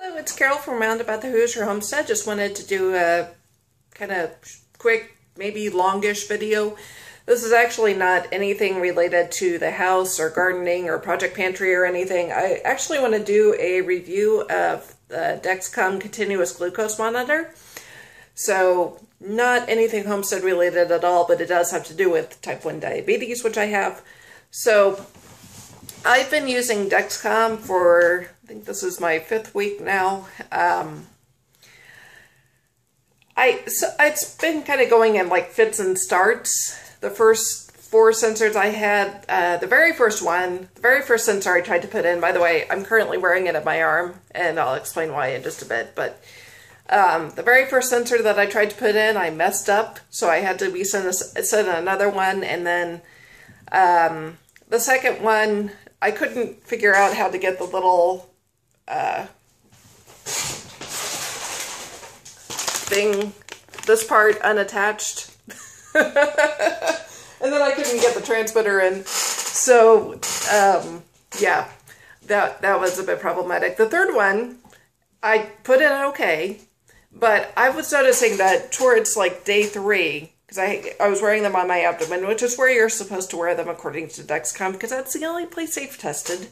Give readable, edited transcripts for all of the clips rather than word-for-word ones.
Hello, it's Carol from Roundabout the Hoosier Homestead. Just wanted to do a kind of quick, maybe longish video. This is actually not anything related to the house or gardening or Project Pantry or anything. I actually want to do a review of the Dexcom continuous glucose monitor. So not anything homestead related at all, but it does have to do with type 1 diabetes, which I have. So I've been using Dexcom for, I think this is my 5th week now. It's been kind of going in like fits and starts. The first 4 sensors I had, the very first sensor I tried to put in, by the way, I'm currently wearing it at my arm, and I'll explain why in just a bit, but the very first sensor that I tried to put in, I messed up, so I had to be sent another one, and then the second one, I couldn't figure out how to get the little thing, this part unattached. And then I couldn't get the transmitter in. So, yeah, that was a bit problematic. The third one, I put in okay, but I was noticing that towards like day 3, because I was wearing them on my abdomen, which is where you're supposed to wear them according to Dexcom, because that's the only place they've tested.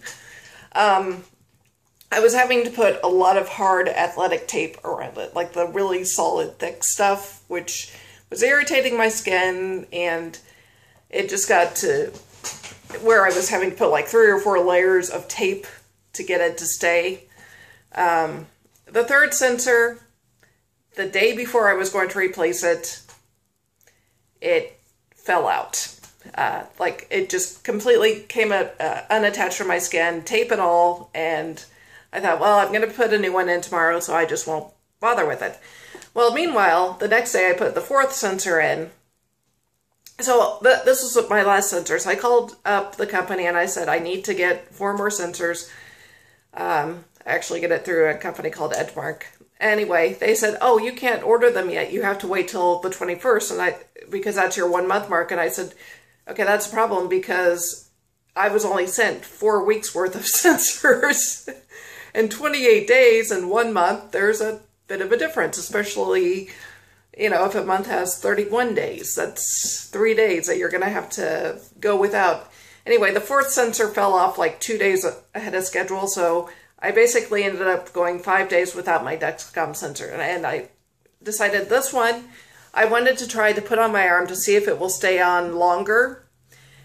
I was having to put a lot of hard athletic tape around it, like the really solid thick stuff, which was irritating my skin, and it just got to where I was having to put like 3 or 4 layers of tape to get it to stay. The third sensor, the day before I was going to replace it, it fell out. Like it just completely came unattached from my skin, tape and all, and I thought, well, I'm going to put a new one in tomorrow, so I just won't bother with it. Well, meanwhile, the next day I put the 4th sensor in. So this was my last sensor. So I called up the company and I said, I need to get 4 more sensors. I actually get it through a company called Edgemark. Anyway, they said, oh, you can't order them yet. You have to wait till the 21st, because that's your 1-month mark. And I said, okay, that's a problem, because I was only sent 4 weeks worth of sensors. In 28 days and 1 month, there's a bit of a difference, especially, you know, if a month has 31 days, that's 3 days that you're going to have to go without. Anyway, the 4th sensor fell off like 2 days ahead of schedule, so I basically ended up going 5 days without my Dexcom sensor, and I decided this one, I wanted to try to put on my arm to see if it will stay on longer.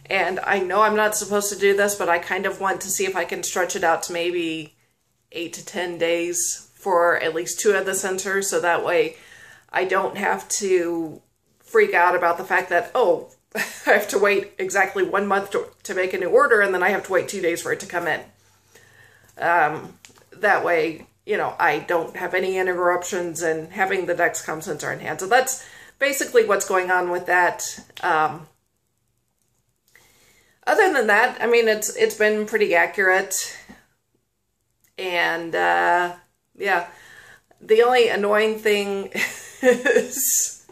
And I know I'm not supposed to do this, but I kind of want to see if I can stretch it out to maybe 8 to 10 days for at least 2 of the sensors, so that way I don't have to freak out about the fact that, oh, I have to wait exactly 1 month to make a new order, and then I have to wait 2 days for it to come in. That way, you know, I don't have any interruptions in having the Dexcom sensor in hand. So that's basically what's going on with that. Other than that, I mean, it's been pretty accurate. And, yeah, the only annoying thing is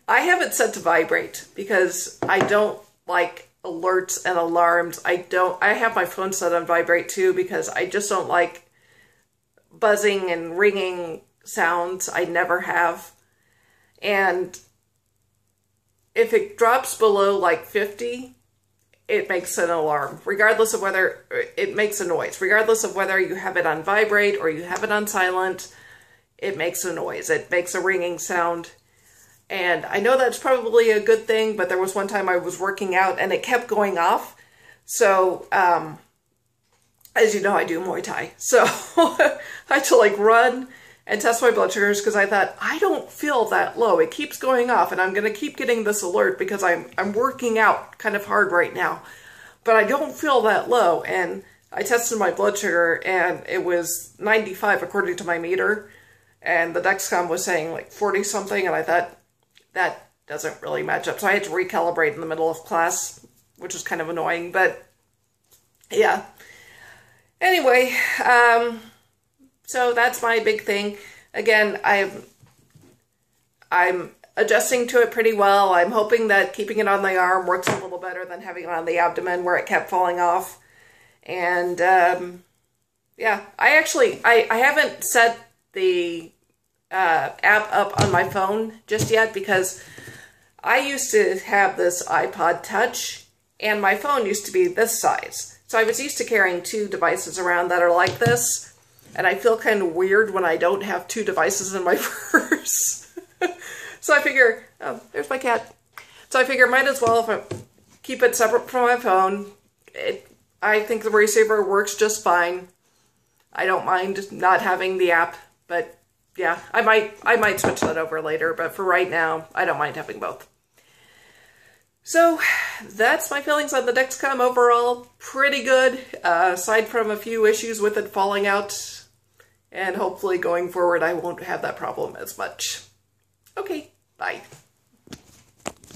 I have it set to vibrate because I don't like alerts and alarms. I have my phone set on vibrate too, because I just don't like buzzing and ringing sounds. I never have. And if it drops below like 50, it makes an alarm, regardless of whether it makes a noise, regardless of whether you have it on vibrate or you have it on silent, it makes a noise. It makes a ringing sound. And I know that's probably a good thing, but there was one time I was working out and it kept going off. So, as you know, I do Muay Thai. So I had to like run and test my blood sugars, because I thought, I don't feel that low. It keeps going off, and I'm going to keep getting this alert because I'm working out kind of hard right now. But I don't feel that low. And I tested my blood sugar, and it was 95 according to my meter. And the Dexcom was saying like 40-something, and I thought, that doesn't really match up. So I had to recalibrate in the middle of class, which was kind of annoying. But, yeah. Anyway, so that's my big thing. Again, I'm adjusting to it pretty well. I'm hoping that keeping it on the arm works a little better than having it on the abdomen where it kept falling off. And Yeah, I haven't set the app up on my phone just yet because I used to have this iPod Touch and my phone used to be this size. So I was used to carrying two devices around that are like this, and I feel kind of weird when I don't have two devices in my purse. So I figure, oh, there's my cat. So I figure might as well if I keep it separate from my phone. I think the receiver works just fine. I don't mind not having the app, but yeah, I might switch that over later, but for right now, I don't mind having both. So that's my feelings on the Dexcom. Overall, pretty good, aside from a few issues with it falling out, and hopefully going forward I won't have that problem as much. Okay, bye.